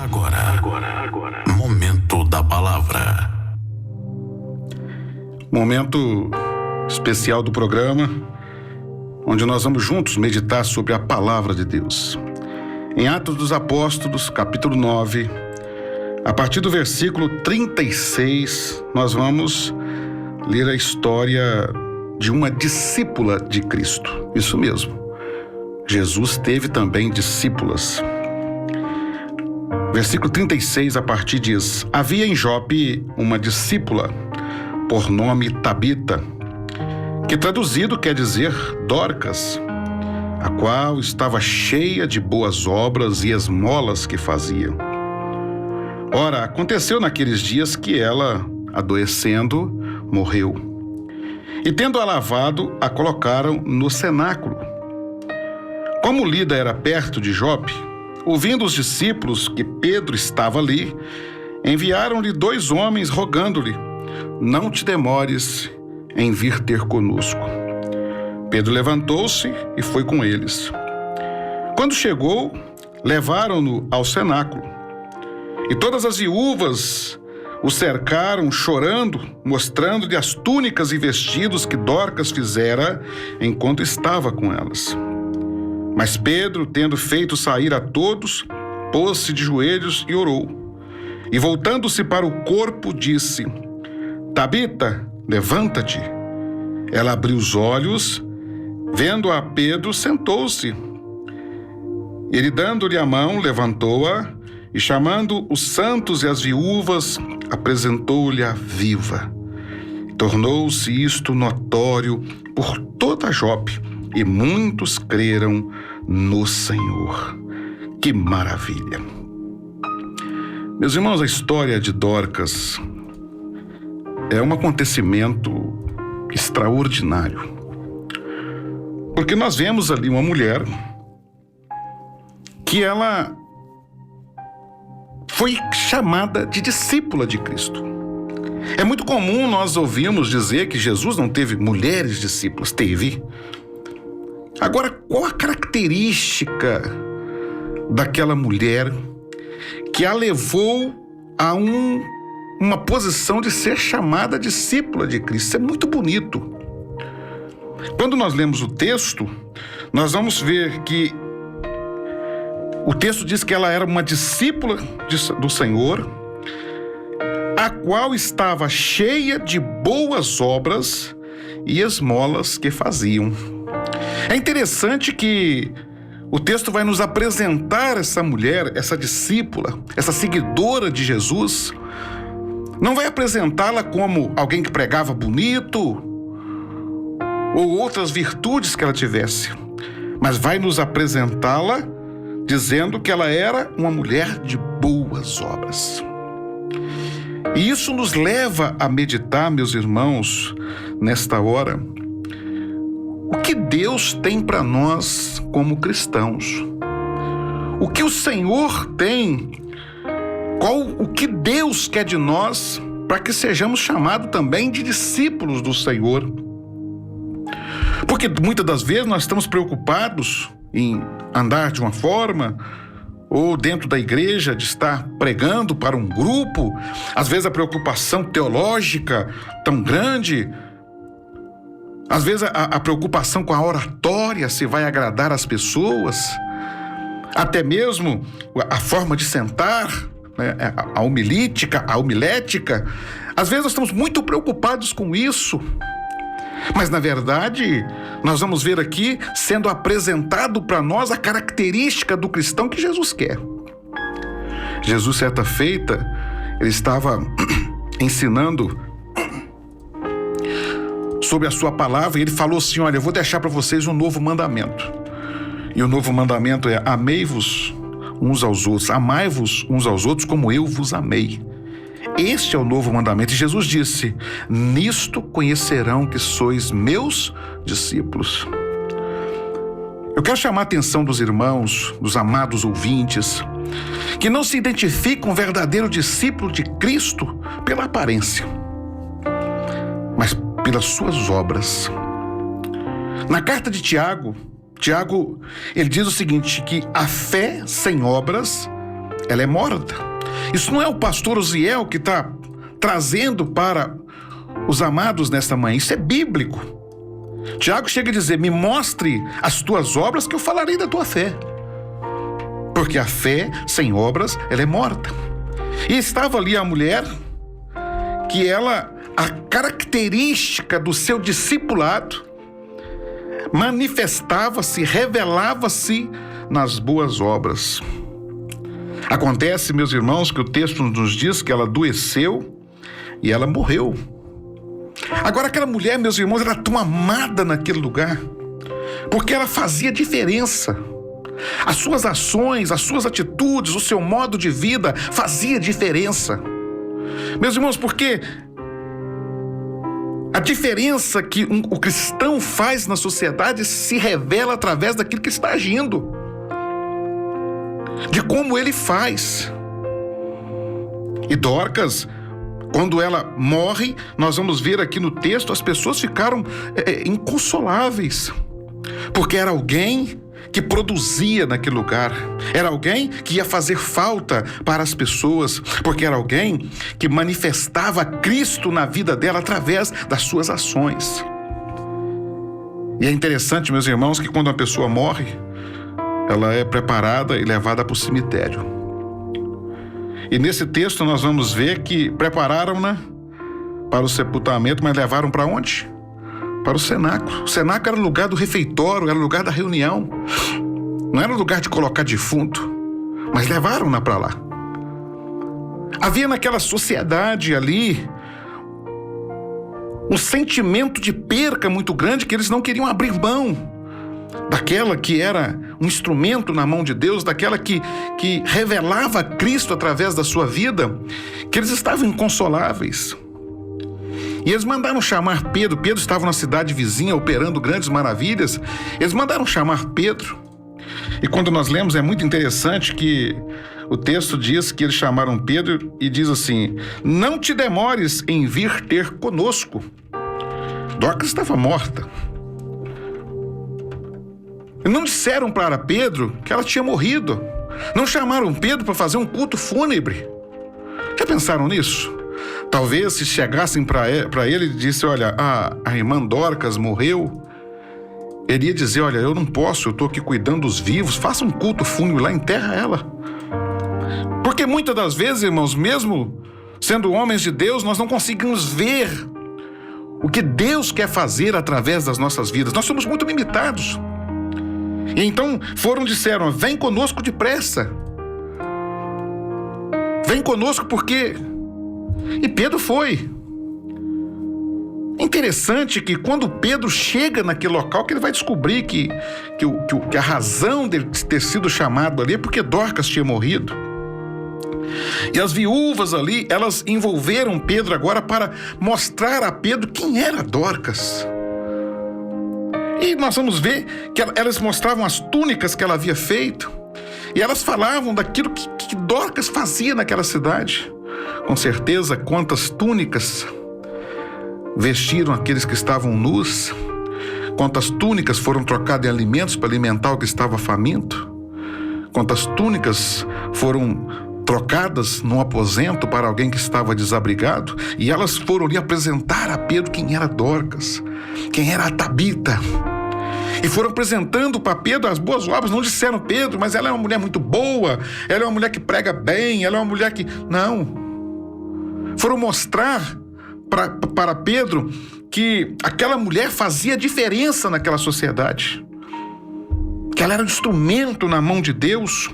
Agora. Momento da palavra. Momento especial do programa, onde nós vamos juntos meditar sobre a palavra de Deus. Em Atos dos Apóstolos, capítulo 9, a partir do versículo 36, nós vamos ler a história de uma discípula de Cristo. Isso mesmo. Jesus teve também discípulas. Versículo 36, a partir diz: Havia em Jope uma discípula, por nome Tabita, que traduzido quer dizer Dorcas, a qual estava cheia de boas obras e esmolas que fazia. Ora, aconteceu naqueles dias que ela, adoecendo, morreu. E tendo-a lavado, a colocaram no cenáculo. Como Lida era perto de Jope, ouvindo os discípulos que Pedro estava ali, enviaram-lhe 2 homens rogando-lhe: Não te demores em vir ter conosco. Pedro levantou-se e foi com eles. Quando chegou, levaram-no ao cenáculo. E todas as viúvas o cercaram, chorando, mostrando-lhe as túnicas e vestidos que Dorcas fizera enquanto estava com elas. Mas Pedro, tendo feito sair a todos, pôs-se de joelhos e orou. E voltando-se para o corpo, disse: Tabita, levanta-te. Ela abriu os olhos, vendo a Pedro, sentou-se. Ele, dando-lhe a mão, levantou-a e, chamando os santos e as viúvas, apresentou-lhe-a viva. Tornou-se isto notório por toda Jope, e muitos creram no Senhor. Que maravilha! Meus irmãos, a história de Dorcas é um acontecimento extraordinário. Porque nós vemos ali uma mulher que ela foi chamada de discípula de Cristo. É muito comum nós ouvirmos dizer que Jesus não teve mulheres discípulas. Teve. Agora, qual a característica daquela mulher que a levou a uma posição de ser chamada discípula de Cristo? Isso é muito bonito. Quando nós lemos o texto, nós vamos ver que o texto diz que ela era uma discípula do Senhor, a qual estava cheia de boas obras e esmolas que faziam. É interessante que o texto vai nos apresentar essa mulher, essa discípula, essa seguidora de Jesus. Não vai apresentá-la como alguém que pregava bonito ou outras virtudes que ela tivesse, mas vai nos apresentá-la dizendo que ela era uma mulher de boas obras. E isso nos leva a meditar, meus irmãos, nesta hora, o que Deus tem para nós como cristãos. O que o Senhor tem, o que Deus quer de nós para que sejamos chamados também de discípulos do Senhor. Porque muitas das vezes nós estamos preocupados em andar de uma forma, ou dentro da igreja, de estar pregando para um grupo, às vezes a preocupação teológica tão grande, às vezes a preocupação com a oratória, se vai agradar as pessoas, até mesmo a forma de sentar, né, a homilética. Às vezes nós estamos muito preocupados com isso, mas na verdade nós vamos ver aqui sendo apresentado para nós a característica do cristão que Jesus quer. Jesus, certa feita, ele estava ensinando sobre a sua palavra, e ele falou assim: olha, eu vou deixar para vocês um novo mandamento. E o novo mandamento é: amei-vos uns aos outros, amai-vos uns aos outros como eu vos amei. Este é o novo mandamento. E Jesus disse: nisto conhecerão que sois meus discípulos. Eu quero chamar a atenção dos irmãos, dos amados ouvintes, que não se identificam um verdadeiro discípulo de Cristo pela aparência, mas pelas suas obras. Na carta de Tiago, ele diz o seguinte, que a fé sem obras ela é morta. Isso não é o pastor Uziel que está trazendo para os amados nesta manhã. Isso é bíblico. Tiago chega a dizer: me mostre as tuas obras que eu falarei da tua fé. Porque a fé sem obras, ela é morta. E estava ali a mulher que a característica do seu discipulado manifestava-se, revelava-se nas boas obras. Acontece, meus irmãos, que o texto nos diz que ela adoeceu e ela morreu. Agora, aquela mulher, meus irmãos, era tão amada naquele lugar, porque ela fazia diferença. As suas ações, as suas atitudes, o seu modo de vida fazia diferença. Meus irmãos, porque a diferença que o cristão faz na sociedade se revela através daquilo que está agindo, de como ele faz. E Dorcas, quando ela morre, nós vamos ver aqui no texto, as pessoas ficaram inconsoláveis, porque era alguém que produzia naquele lugar, era alguém que ia fazer falta para as pessoas, porque era alguém que manifestava Cristo na vida dela através das suas ações. E é interessante, meus irmãos, que quando uma pessoa morre, ela é preparada e levada para o cemitério. E nesse texto nós vamos ver que prepararam-na para o sepultamento, mas levaram para onde? Para o cenáculo. O cenáculo era o lugar do refeitório, era o lugar da reunião. Não era o lugar de colocar defunto, mas levaram-na para lá. Havia naquela sociedade ali um sentimento de perca muito grande, que eles não queriam abrir mão daquela que era um instrumento na mão de Deus, daquela que revelava Cristo através da sua vida, que eles estavam inconsoláveis. E eles mandaram chamar Pedro. Pedro estava na cidade vizinha operando grandes maravilhas. Eles mandaram chamar Pedro. E quando nós lemos, é muito interessante que o texto diz que eles chamaram Pedro e diz assim: não te demores em vir ter conosco. Dorcas estava morta. E não disseram para Pedro que ela tinha morrido. Não chamaram Pedro para fazer um culto fúnebre. Já pensaram nisso? Talvez se chegassem para ele e dissem: olha, a irmã Dorcas morreu, ele ia dizer: olha, eu não posso, eu estou aqui cuidando dos vivos, faça um culto fúnebre lá, enterra ela. Porque muitas das vezes, irmãos, mesmo sendo homens de Deus, nós não conseguimos ver o que Deus quer fazer através das nossas vidas. Nós somos muito limitados. E então disseram: vem conosco depressa. Vem conosco porque... E Pedro foi. Interessante que quando Pedro chega naquele local, que ele vai descobrir que a razão dele ter sido chamado ali é porque Dorcas tinha morrido. E as viúvas ali, elas envolveram Pedro agora para mostrar a Pedro quem era Dorcas. E nós vamos ver que elas mostravam as túnicas que ela havia feito. E elas falavam daquilo que Dorcas fazia naquela cidade. Com certeza, quantas túnicas vestiram aqueles que estavam nus, quantas túnicas foram trocadas em alimentos para alimentar o que estava faminto, quantas túnicas foram trocadas num aposento para alguém que estava desabrigado, e elas foram ali apresentar a Pedro quem era Dorcas, quem era a Tabita. E foram apresentando para Pedro as boas obras. Não disseram: Pedro, mas ela é uma mulher muito boa, ela é uma mulher que prega bem, ela é uma mulher que... Não. Foram mostrar para Pedro que aquela mulher fazia diferença naquela sociedade, que ela era um instrumento na mão de Deus,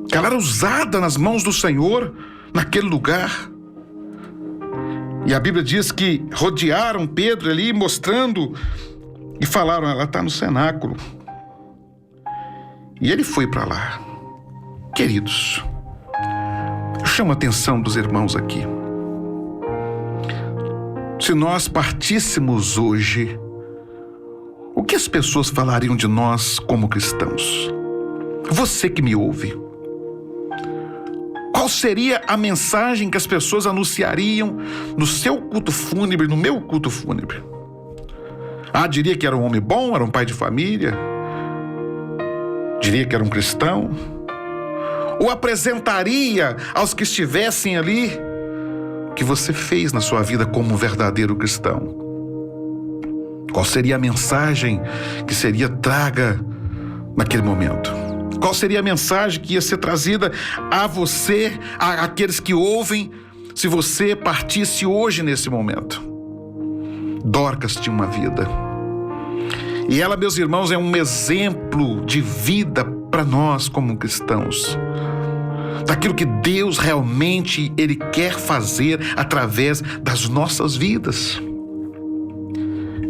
que ela era usada nas mãos do Senhor naquele lugar. E a Bíblia diz que rodearam Pedro ali, mostrando, e falaram: ela está no cenáculo. E ele foi para lá. Queridos, eu chamo a atenção dos irmãos aqui. Se nós partíssemos hoje, o que as pessoas falariam de nós como cristãos? Você que me ouve, qual seria a mensagem que as pessoas anunciariam no seu culto fúnebre, no meu culto fúnebre? Diria que era um homem bom, era um pai de família, diria que era um cristão, ou apresentaria aos que estivessem ali o que você fez na sua vida como um verdadeiro cristão? Qual seria a mensagem que seria traga naquele momento? Qual seria a mensagem que ia ser trazida a você, àqueles que ouvem, se você partisse hoje nesse momento? Dorcas tinha uma vida. E ela, meus irmãos, é um exemplo de vida para nós como cristãos. Daquilo que Deus realmente Ele quer fazer através das nossas vidas.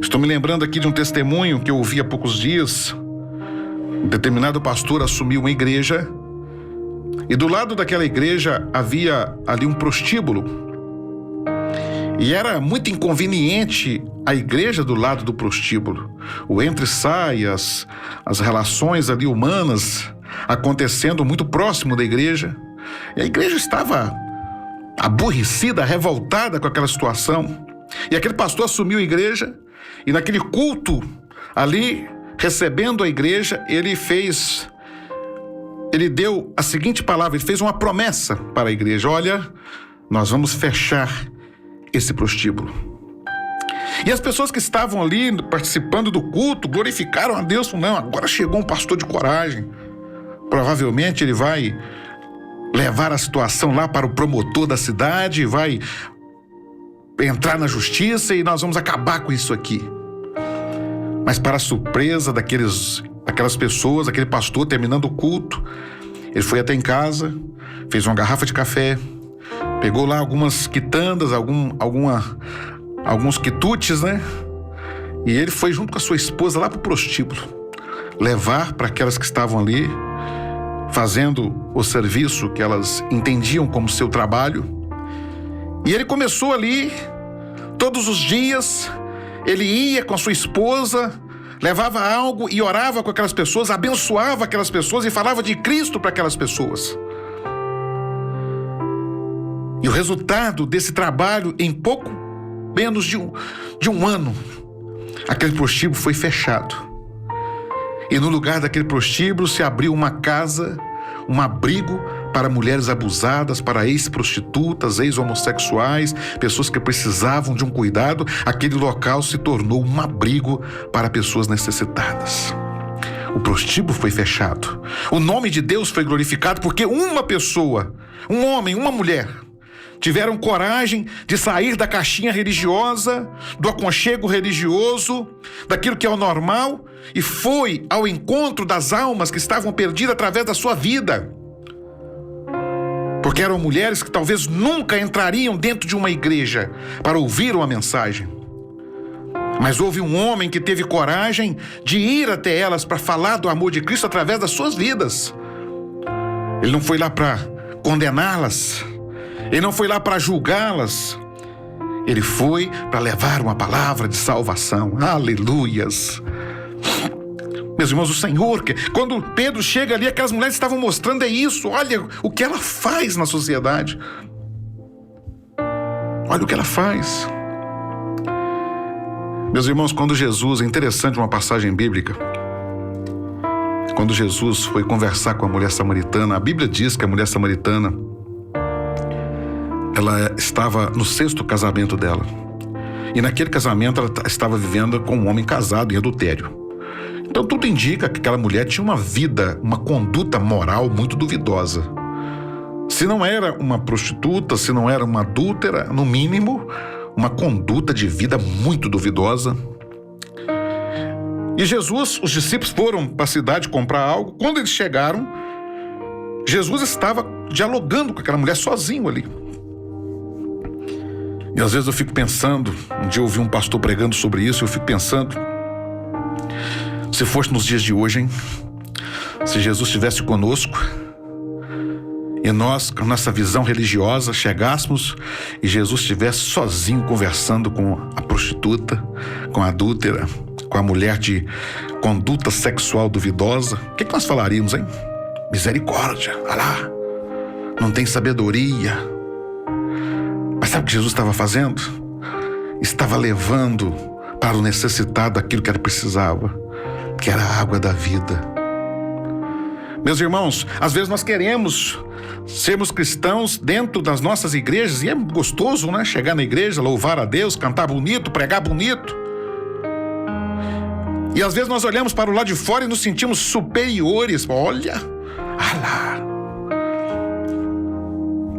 Estou me lembrando aqui de um testemunho que eu ouvi há poucos dias. Um determinado pastor assumiu uma igreja e do lado daquela igreja havia ali um prostíbulo. E era muito inconveniente a igreja do lado do prostíbulo. O entra e sai, as relações ali humanas acontecendo muito próximo da igreja. E a igreja estava aborrecida, revoltada com aquela situação. E aquele pastor assumiu a igreja e naquele culto ali, recebendo a igreja, ele deu a seguinte palavra, ele fez uma promessa para a igreja: olha, nós vamos fechar esse prostíbulo. E as pessoas que estavam ali participando do culto glorificaram a Deus. Não, agora chegou um pastor de coragem. Provavelmente ele vai levar a situação lá para o promotor da cidade, vai entrar na justiça e nós vamos acabar com isso aqui. Mas para a surpresa daquelas pessoas, aquele pastor, terminando o culto, ele foi até em casa, fez uma garrafa de café, pegou lá algumas quitandas, alguns quitutes, né? E ele foi junto com a sua esposa lá para o prostíbulo, levar para aquelas que estavam ali, fazendo o serviço que elas entendiam como seu trabalho. E ele começou ali, todos os dias, ele ia com a sua esposa, levava algo e orava com aquelas pessoas, abençoava aquelas pessoas e falava de Cristo para aquelas pessoas. E o resultado desse trabalho, em pouco menos de um ano, aquele prostíbulo foi fechado. E no lugar daquele prostíbulo se abriu uma casa, um abrigo para mulheres abusadas, para ex-prostitutas, ex-homossexuais, pessoas que precisavam de um cuidado. Aquele local se tornou um abrigo para pessoas necessitadas. O prostíbulo foi fechado. O nome de Deus foi glorificado porque uma pessoa, um homem, uma mulher, tiveram coragem de sair da caixinha religiosa, do aconchego religioso, daquilo que é o normal, e foi ao encontro das almas que estavam perdidas através da sua vida. Porque eram mulheres que talvez nunca entrariam dentro de uma igreja para ouvir uma mensagem. Mas houve um homem que teve coragem de ir até elas para falar do amor de Cristo através das suas vidas. Ele não foi lá para condená-las, ele não foi lá para julgá-las, ele foi para levar uma palavra de salvação. Aleluias! Meus irmãos, o Senhor, quando Pedro chega ali, aquelas mulheres estavam mostrando isso. Olha o que ela faz na sociedade. Olha o que ela faz. Meus irmãos, quando Jesus, é interessante uma passagem bíblica, quando Jesus foi conversar com a mulher samaritana, a Bíblia diz que a mulher samaritana, ela estava no 6º casamento dela. E naquele casamento ela estava vivendo com um homem casado em adultério. Então tudo indica que aquela mulher tinha uma vida, uma conduta moral muito duvidosa. Se não era uma prostituta, se não era uma adúltera, no mínimo, uma conduta de vida muito duvidosa. E Jesus, os discípulos foram para a cidade comprar algo. Quando eles chegaram, Jesus estava dialogando com aquela mulher sozinho ali. E às vezes eu fico pensando, um dia eu ouvi um pastor pregando sobre isso, eu fico pensando, se fosse nos dias de hoje, hein? Se Jesus estivesse conosco e nós, com a nossa visão religiosa, chegássemos e Jesus estivesse sozinho conversando com a prostituta, com a adúltera, com a mulher de conduta sexual duvidosa, o que nós falaríamos, hein? Misericórdia, olha lá, não tem sabedoria. Mas sabe o que Jesus estava fazendo? Estava levando para o necessitado aquilo que ele precisava, que era a água da vida. Meus irmãos, às vezes nós queremos sermos cristãos dentro das nossas igrejas, e é gostoso, né? Chegar na igreja, louvar a Deus, cantar bonito, pregar bonito. E às vezes nós olhamos para o lado de fora e nos sentimos superiores. Olha, lá.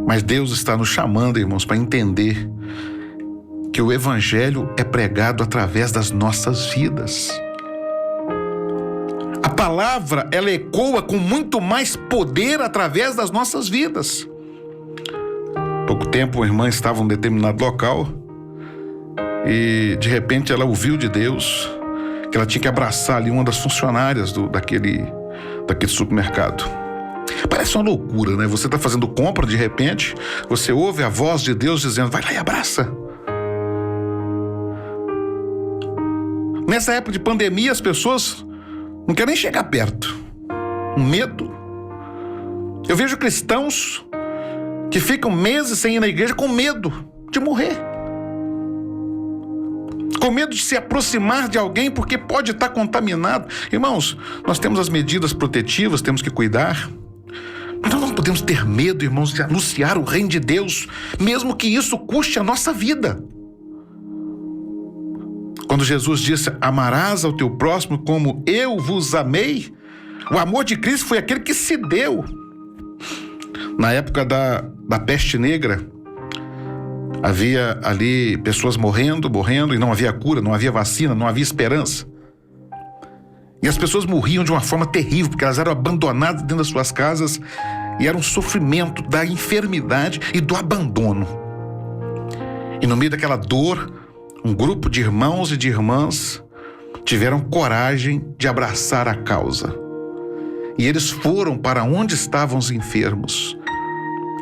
Mas Deus está nos chamando, irmãos, para entender que o evangelho é pregado através das nossas vidas. A palavra, ela ecoa com muito mais poder através das nossas vidas. Pouco tempo, uma irmã estava em um determinado local e, de repente, ela ouviu de Deus que ela tinha que abraçar ali uma das funcionárias daquele supermercado. Parece uma loucura, né? Você está fazendo compra, de repente, você ouve a voz de Deus dizendo, vai lá e abraça. Nessa época de pandemia, as pessoas não querem nem chegar perto. Um medo. Eu vejo cristãos que ficam meses sem ir na igreja com medo de morrer. Com medo de se aproximar de alguém porque pode estar contaminado. Irmãos, nós temos as medidas protetivas, temos que cuidar. Mas nós não podemos ter medo, irmãos, de anunciar o reino de Deus, mesmo que isso custe a nossa vida. Quando Jesus disse, amarás ao teu próximo como eu vos amei, o amor de Cristo foi aquele que se deu. Na época da peste negra, havia ali pessoas morrendo, e não havia cura, não havia vacina, não havia esperança. E as pessoas morriam de uma forma terrível, porque elas eram abandonadas dentro das suas casas, e era um sofrimento da enfermidade e do abandono. E no meio daquela dor, um grupo de irmãos e de irmãs tiveram coragem de abraçar a causa. E eles foram para onde estavam os enfermos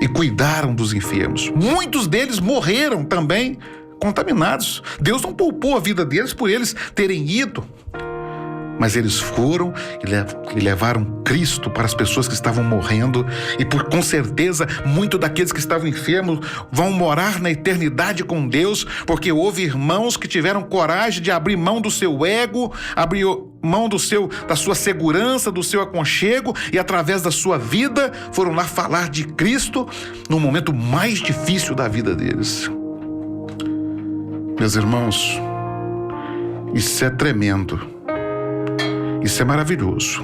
e cuidaram dos enfermos. Muitos deles morreram também contaminados. Deus não poupou a vida deles por eles terem ido. Mas eles foram e levaram Cristo para as pessoas que estavam morrendo. E com certeza, muitos daqueles que estavam enfermos vão morar na eternidade com Deus, porque houve irmãos que tiveram coragem de abrir mão do seu ego, abrir mão da sua segurança, do seu aconchego, e através da sua vida foram lá falar de Cristo no momento mais difícil da vida deles. Meus irmãos, isso é tremendo. Isso é maravilhoso.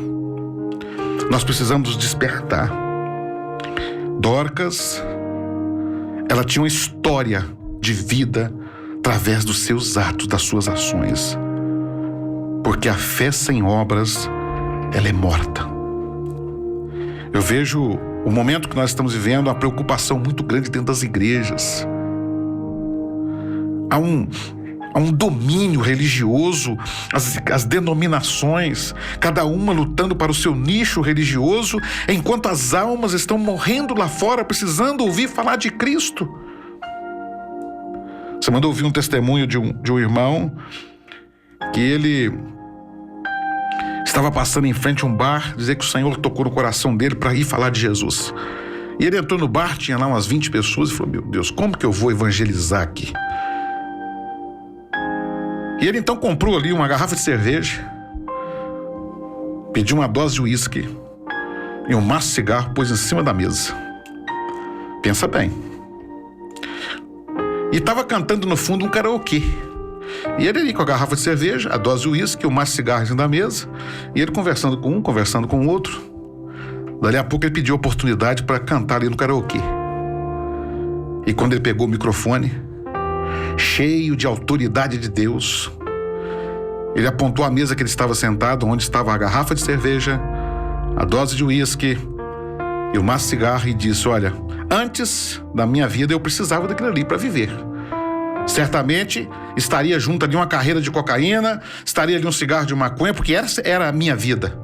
Nós precisamos despertar. Dorcas, ela tinha uma história de vida através dos seus atos, das suas ações. Porque a fé sem obras, ela é morta. Eu vejo o momento que nós estamos vivendo, uma preocupação muito grande dentro das igrejas. Há um domínio religioso, as denominações, cada uma lutando para o seu nicho religioso, enquanto as almas estão morrendo lá fora, precisando ouvir falar de Cristo. Você mandou ouvir um testemunho de um irmão que ele estava passando em frente a um bar, dizer que o Senhor tocou no coração dele para ir falar de Jesus. E ele entrou no bar, tinha lá umas 20 pessoas e falou, meu Deus, como que eu vou evangelizar aqui? E ele então comprou ali uma garrafa de cerveja, pediu uma dose de uísque e um maço de cigarro, pôs em cima da mesa. Pensa bem. E estava cantando no fundo um karaokê. E ele ali com a garrafa de cerveja, a dose de uísque, o maço de cigarro em cima da mesa, e ele conversando com um, conversando com o outro. Dali a pouco ele pediu oportunidade para cantar ali no karaokê. E quando ele pegou o microfone, cheio de autoridade de Deus, ele apontou a mesa que ele estava sentado, onde estava a garrafa de cerveja, a dose de uísque e o maço de cigarro, e disse, olha, antes da minha vida eu precisava daquilo ali para viver. Certamente estaria junto ali uma carreira de cocaína, estaria ali um cigarro de maconha, porque essa era a minha vida.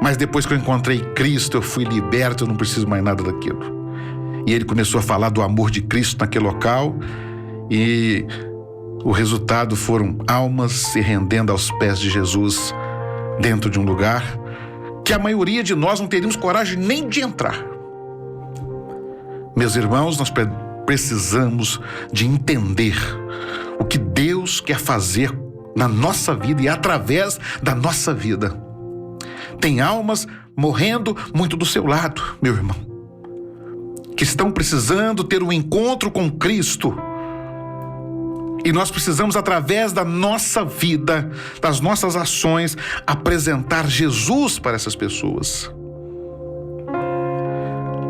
Mas depois que eu encontrei Cristo, eu fui liberto, eu não preciso mais nada daquilo. E ele começou a falar do amor de Cristo naquele local, e o resultado foram almas se rendendo aos pés de Jesus dentro de um lugar que a maioria de nós não teríamos coragem nem de entrar. Meus irmãos, nós precisamos de entender o que Deus quer fazer na nossa vida e através da nossa vida. Tem almas morrendo muito do seu lado, meu irmão, que estão precisando ter um encontro com Cristo. E nós precisamos, através da nossa vida, das nossas ações, apresentar Jesus para essas pessoas.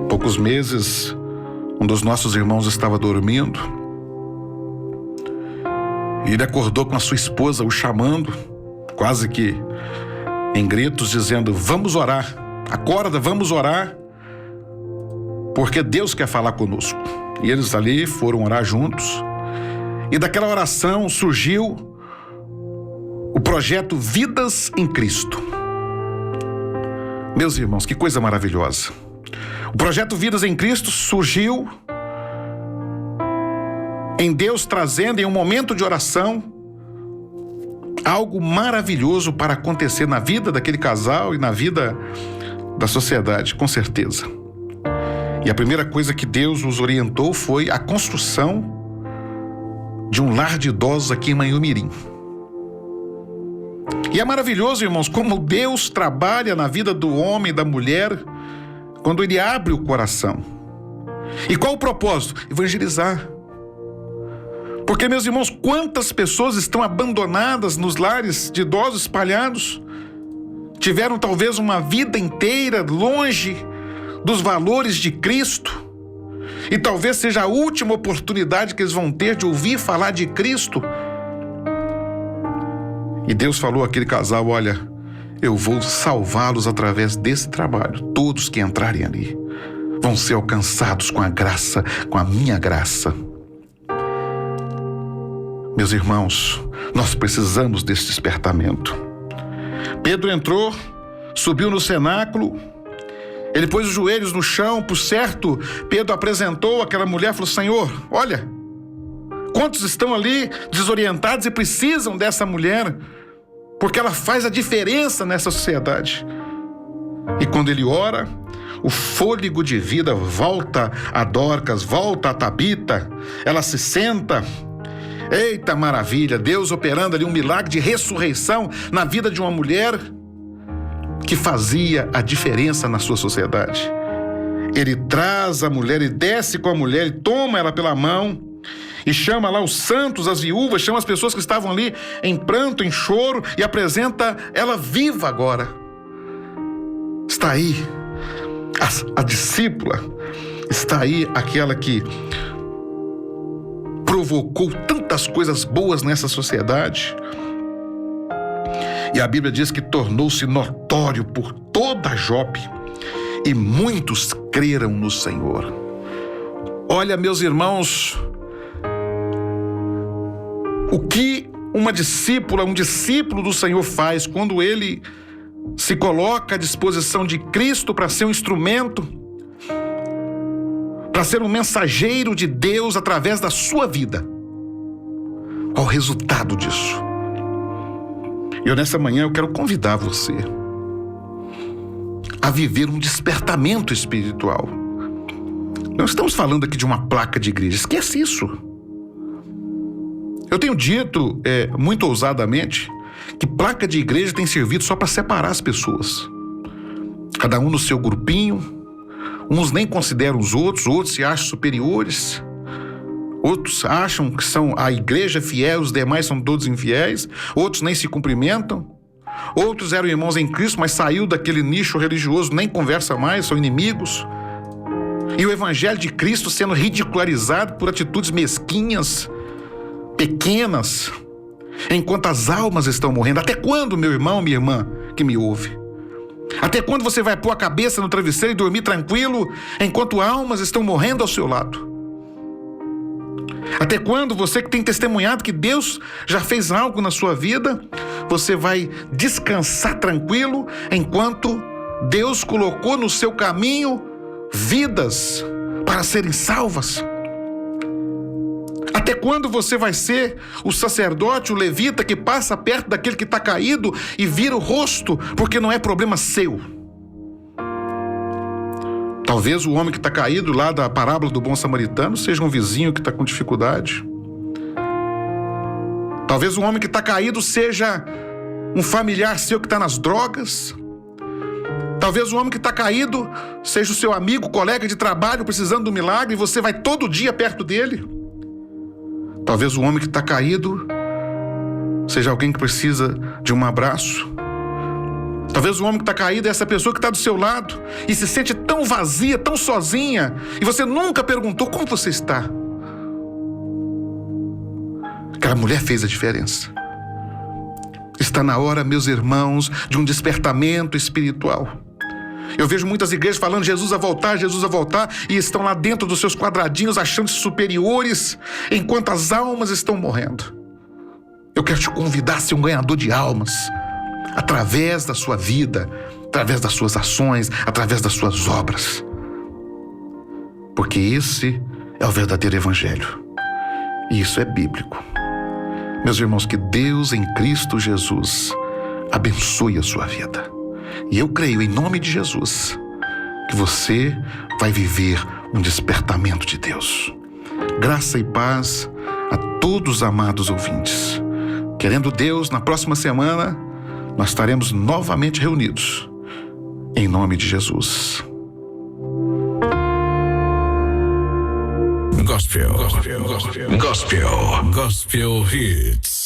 Poucos meses, um dos nossos irmãos estava dormindo e ele acordou com a sua esposa o chamando, quase que em gritos, dizendo: vamos orar, acorda, vamos orar, porque Deus quer falar conosco. E eles ali foram orar juntos. E daquela oração surgiu o projeto Vidas em Cristo. Meus irmãos, que coisa maravilhosa. O projeto Vidas em Cristo surgiu em Deus trazendo em um momento de oração algo maravilhoso para acontecer na vida daquele casal e na vida da sociedade, com certeza. E a primeira coisa que Deus nos orientou foi a construção de um lar de idosos aqui em Manhumirim. E é maravilhoso, irmãos, como Deus trabalha na vida do homem e da mulher quando Ele abre o coração. E qual o propósito? Evangelizar. Porque, meus irmãos, quantas pessoas estão abandonadas nos lares de idosos espalhados, tiveram talvez uma vida inteira longe dos valores de Cristo, e talvez seja a última oportunidade que eles vão ter de ouvir falar de Cristo. E Deus falou àquele casal: olha, eu vou salvá-los através desse trabalho. Todos que entrarem ali vão ser alcançados com a graça, com a minha graça. Meus irmãos, nós precisamos desse despertamento. Pedro entrou, subiu no cenáculo, ele pôs os joelhos no chão. Por certo, Pedro apresentou aquela mulher e falou: Senhor, olha, quantos estão ali desorientados e precisam dessa mulher, porque ela faz a diferença nessa sociedade. E quando ele ora, o fôlego de vida volta a Dorcas, volta a Tabita, ela se senta. Eita maravilha, Deus operando ali um milagre de ressurreição na vida de uma mulher que fazia a diferença na sua sociedade. Ele traz a mulher e desce com a mulher e toma ela pela mão e chama lá os santos, as viúvas, chama as pessoas que estavam ali em pranto, em choro, e apresenta ela viva agora. Está aí a discípula, está aí aquela que provocou tantas coisas boas nessa sociedade. E a Bíblia diz que tornou-se notório por toda Jope, e muitos creram no Senhor. Olha, meus irmãos, o que uma discípula, um discípulo do Senhor faz quando ele se coloca à disposição de Cristo para ser um instrumento, para ser um mensageiro de Deus através da sua vida. Qual o resultado disso? Eu nessa manhã eu quero convidar você a viver um despertamento espiritual. Não estamos falando aqui de uma placa de igreja, esquece isso. Eu tenho dito muito ousadamente que placa de igreja tem servido só para separar as pessoas. Cada um no seu grupinho, uns nem consideram os outros, outros se acham superiores, outros acham que são a igreja fiel, os demais são todos infiéis, outros nem se cumprimentam, outros eram irmãos em Cristo, mas saiu daquele nicho religioso, nem conversa mais, são inimigos. E o evangelho de Cristo sendo ridicularizado por atitudes mesquinhas, pequenas, enquanto as almas estão morrendo. Até quando, meu irmão, minha irmã, que me ouve? Até quando você vai pôr a cabeça no travesseiro e dormir tranquilo, enquanto almas estão morrendo ao seu lado? Até quando você que tem testemunhado que Deus já fez algo na sua vida, você vai descansar tranquilo, enquanto Deus colocou no seu caminho vidas para serem salvas? Até quando você vai ser o sacerdote, o levita, que passa perto daquele que está caído e vira o rosto, porque não é problema seu? Talvez o homem que está caído lá da parábola do bom samaritano seja um vizinho que está com dificuldade. Talvez o homem que está caído seja um familiar seu que está nas drogas. Talvez o homem que está caído seja o seu amigo, colega de trabalho, precisando do milagre, e você vai todo dia perto dele. Talvez o homem que está caído seja alguém que precisa de um abraço. Talvez o homem que está caído é essa pessoa que está do seu lado e se sente tão vazia, tão sozinha, e você nunca perguntou como você está. Aquela mulher fez a diferença. Está na hora, meus irmãos, de um despertamento espiritual. Eu vejo muitas igrejas falando Jesus a voltar, e estão lá dentro dos seus quadradinhos achando-se superiores, enquanto as almas estão morrendo. Eu quero te convidar a ser um ganhador de almas, através da sua vida, através das suas ações, através das suas obras. Porque esse é o verdadeiro evangelho. E isso é bíblico. Meus irmãos, que Deus em Cristo Jesus abençoe a sua vida. E eu creio, em nome de Jesus, que você vai viver um despertamento de Deus. Graça e paz a todos os amados ouvintes. Querendo Deus, na próxima semana, nós estaremos novamente reunidos. Em nome de Jesus. Gospel Hits.